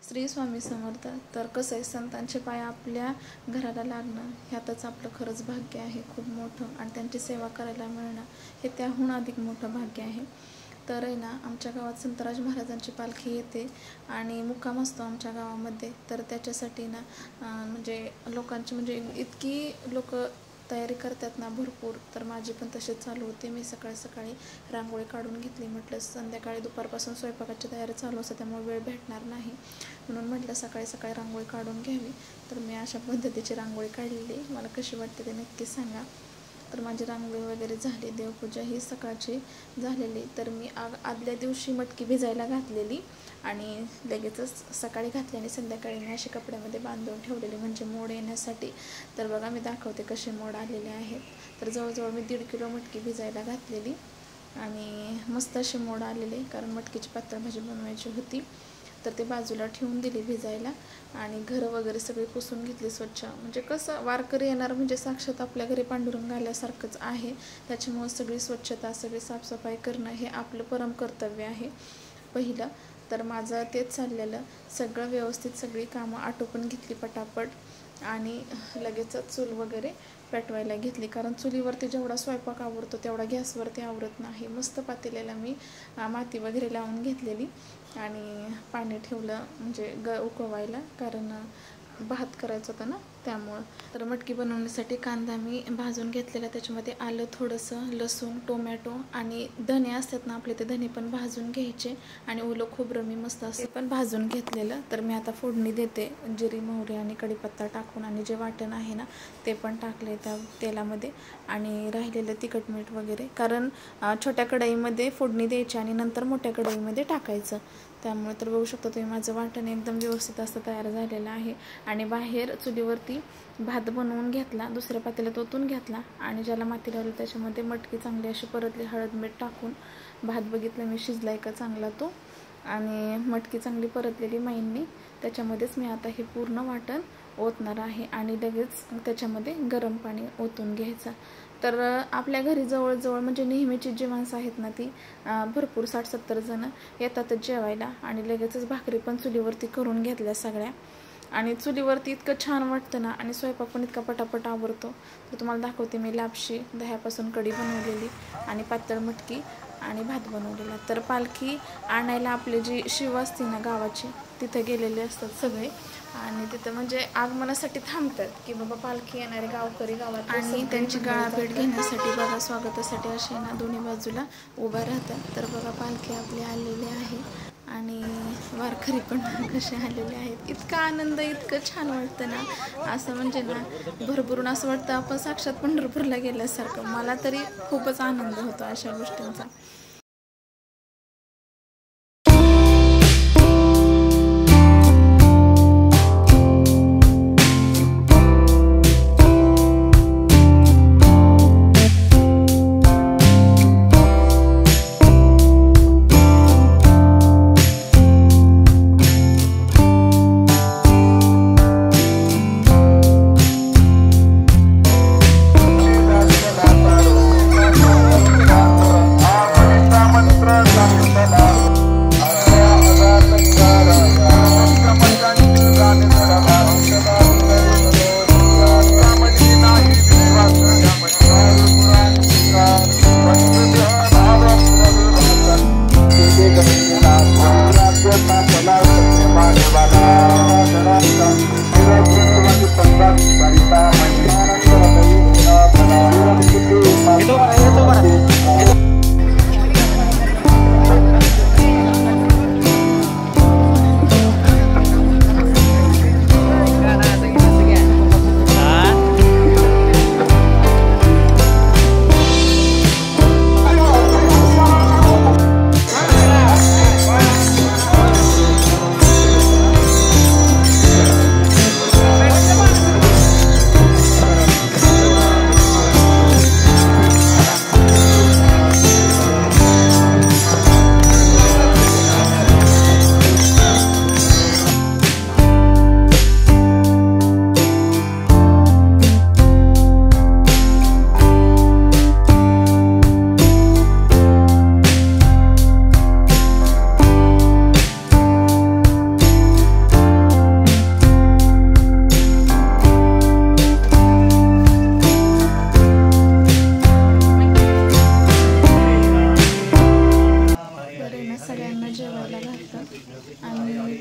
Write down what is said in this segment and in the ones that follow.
श्री स्वामी समर्थ. तर कसं आहे, संतांचे पाय आपल्या घराला लागणं ह्यातच आपलं खरंच भाग्य आहे खूप मोठं, आणि त्यांची सेवा करायला मिळणं हे त्याहून अधिक मोठं भाग्य आहे. तर आहे ना, आमच्या गावात संतराज महाराजांची पालखी येते आणि मुक्काम असतो आमच्या गावामध्ये. तर त्याच्यासाठी ना म्हणजे लोकांची म्हणजे इतकी लोक तयारी करतात ना भरपूर. तर माझी पण तसेच चालू होते. मी सकाळी सकाळी रांगोळी काढून घेतली. म्हटलं संध्याकाळी दुपारपासून स्वयंपाकाची तयारी चालू असते, त्यामुळे वेळ भेटणार नाही, म्हणून म्हटलं सकाळी सकाळी रांगोळी काढून घ्यावी. तर मी अशा पद्धतीची रांगोळी काढलेली. मला कशी वाटते ते नक्की सांगा. तर माझी रांगोळी वगैरे झाली, देवपूजा ही सकाळची झालेली. तर मी आदल्या दिवशी मटकी भिजायला घातलेली आणि लगेचच सकाळी घातली आणि संध्याकाळी मी अशी कपड्यामध्ये बांधून ठेवलेली, म्हणजे मोड येण्यासाठी. तर बघा मी दाखवते कसे मोड आलेले आहेत. तर जवळजवळ मी 1.5 किलो मटकी भिजायला घातलेली आणि मस्त असे मोड आलेले, कारण मटकीची पातळ भाजी बनवायची होती. तर ते बाजूला ठेवून दिली भिजायला आणि घरं वगैरे सगळी पुसून घेतली स्वच्छ. म्हणजे कसं वारकरी येणार म्हणजे साक्षात आपल्या घरी पांडुरंग आल्यासारखंच आहे. त्याच्यामुळे सगळी स्वच्छता, सगळी साफसफाई करणं हे आपलं परम कर्तव्य आहे पहिलं. तर माझं तेच चाललेलं, सगळं व्यवस्थित सगळी कामं आटोपून घेतली पटापट आणि लगेचच चूल वगैरे पेटवायला घेतली, कारण चुलीवरती जेवढा स्वयंपाक आवरतो तेवढा गॅसवरती आवरत नाही. मस्त पातेल्याला मी माती वगैरे लावून घेतलेली आणि पाणी ठेवलं म्हणजे उकवायला, कारण भात करायचं होतं ना त्यामुळं. तर मटकी बनवण्यासाठी कांदा मी भाजून घेतलेला, त्याच्यामध्ये आलं थोडंसं, लसूण, टोमॅटो आणि धने असतात ना आपले, ते धने पण भाजून घ्यायचे आणि ओलं खोबरं मी मस्त असं पण भाजून घेतलेलं. तर मी आता फोडणी देते, जिरी, मोहरी आणि कढीपत्ता टाकून, आणि जे वाटण आहे ना ते पण टाकले त्या तेलामध्ये, आणि राहिलेलं तिखट मीठ वगैरे, कारण छोट्या कढईमध्ये फोडणी द्यायची आणि नंतर मोठ्या कढईमध्ये टाकायचं. त्यामुळे तर बघू शकता तुम्ही माझं वाटण एकदम व्यवस्थित असं तयार झालेलं आहे. आणि बाहेर चुलीवरती भात बनवून घेतला, दुसऱ्या पातेल्यात ओतून घेतला आणि ज्याला माती लावली त्याच्यामध्ये मटकी चांगली अशी परतली, हळद मीठ टाकून भात बघितलं मी शिजलाय का चांगला तो, आणि मटकी चांगली परतलेली माईंनी. त्याच्यामध्येच मी आता हे पूर्ण वाटण ओतणार आहे आणि लगेच त्याच्यामध्ये गरम पाणी ओतून घ्यायचं. तर आपल्या घरी जवळजवळ म्हणजे नेहमीची जी माणसं आहेत ना ती भरपूर 60-70 जण येतातच जेवायला, आणि लगेचच भाकरी पण चुलीवरती करून घेतल्या सगळ्या. आणि चुलीवरती इतकं छान वाटतं ना, आणि स्वयंपाक पण इतका पटापट आवरतो. तर तुम्हाला दाखवते मी लापशी दह्यापासून कढी बनवलेली आणि पातळ मटकी आणि भात बनवलेला. तर पालखी आणायला आपली जी शिव असते ना गावाची, तिथे गेलेले असतात सगळे, आणि तिथं म्हणजे आगमनासाठी थांबतात की बाबा पालखी येणारे गावकरी गावात, आणि त्यांची गाळाभेट घेण्यासाठी बघा स्वागतासाठी असे ना दोन्ही बाजूला उभा राहतात. तर बघा पालखी आपली आलेली आहे आणि वारकरी पण कसे आलेले आहेत. इतका आनंद, इतकं छान वाटतं ना, असं म्हणजे ना भरभरून असं वाटतं आपण साक्षात पंढरपूरला गेल्यासारखं. मला तरी खूपच आनंद होतो अशा गोष्टींचा.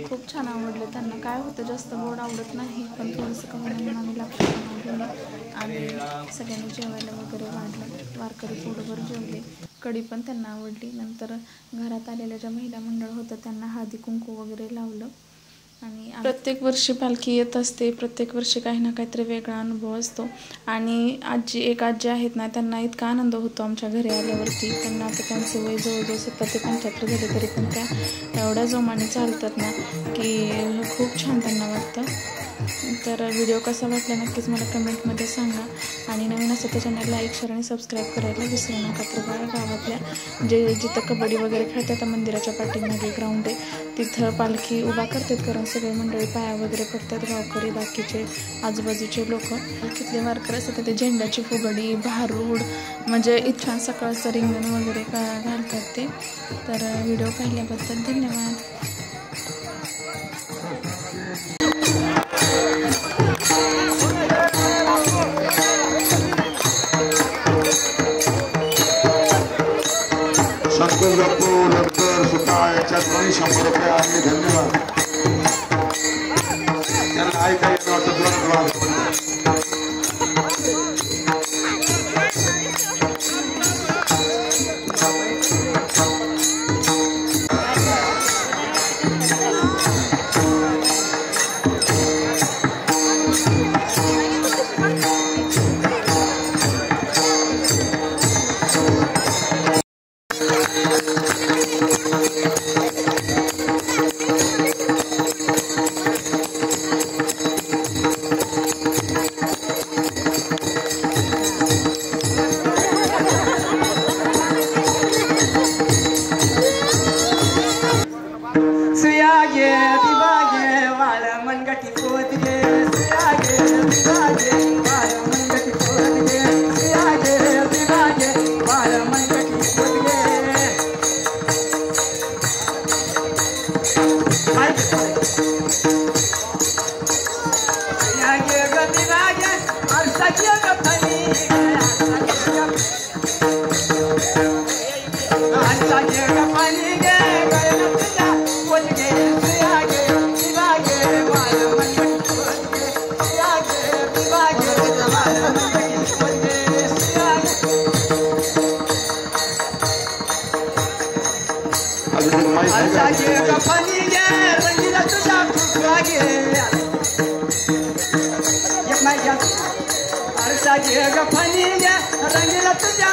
खूप छान आवडलं त्यांना. काय होतं, जास्त गोड आवडत नाही, पण थोडंसं कमी म्हणून आम्ही लागतं घेऊन आणि सगळ्यांनी जेवायला वगैरे वाढलं. वारकरी पोटभर जेवले. कढी पण त्यांना आवडली. नंतर घरात आलेल्या ज्या महिला मंडळ होतं त्यांना हळदी कुंकू वगैरे लावलं. आणि प्रत्येक वर्षी पालखी येत असते. प्रत्येक वर्षी काही ना काहीतरी वेगळा अनुभव असतो. आणि एक आजी आहेत ना, त्यांना इतका आनंद होतो आमच्या घरी आल्यावरती. त्यांना आता त्यांचं वय जवळजवळ 70 ते 75 झाले, तरी पण त्या एवढ्या जोमाने चालतात ना की खूप छान त्यांना वाटतं. तर व्हिडिओ कसा वाटला नक्कीच मला कमेंटमध्ये सांगा. आणि नवीन असं तर चॅनल लाईक, शेअर आणि सबस्क्राईब करायला विसरू नका. तर बघा, गावातल्या जिथं कबड्डी वगैरे खेळतात त्या मंदिराच्या पाठीमागे ग्राउंड आहे, तिथं पालखी उभा करतात. कारण सगळे मंडळी पाया वगैरे पडतात, गावकरी, बाकीचे आजूबाजूचे लोक. तिथले वारकरी असतात ते झेंड्याची फुगडी, भारूड, म्हणजे इच्छा सकाळचं रिंगण वगैरे घालतात ते. तर व्हिडिओ पाहिल्याबद्दल धन्यवाद. नंतर सुद्धा याच्यात 100 रुपये आहे. धन्यवाद. त्यांना ऐकायला वाटत रंगीला तुझ्या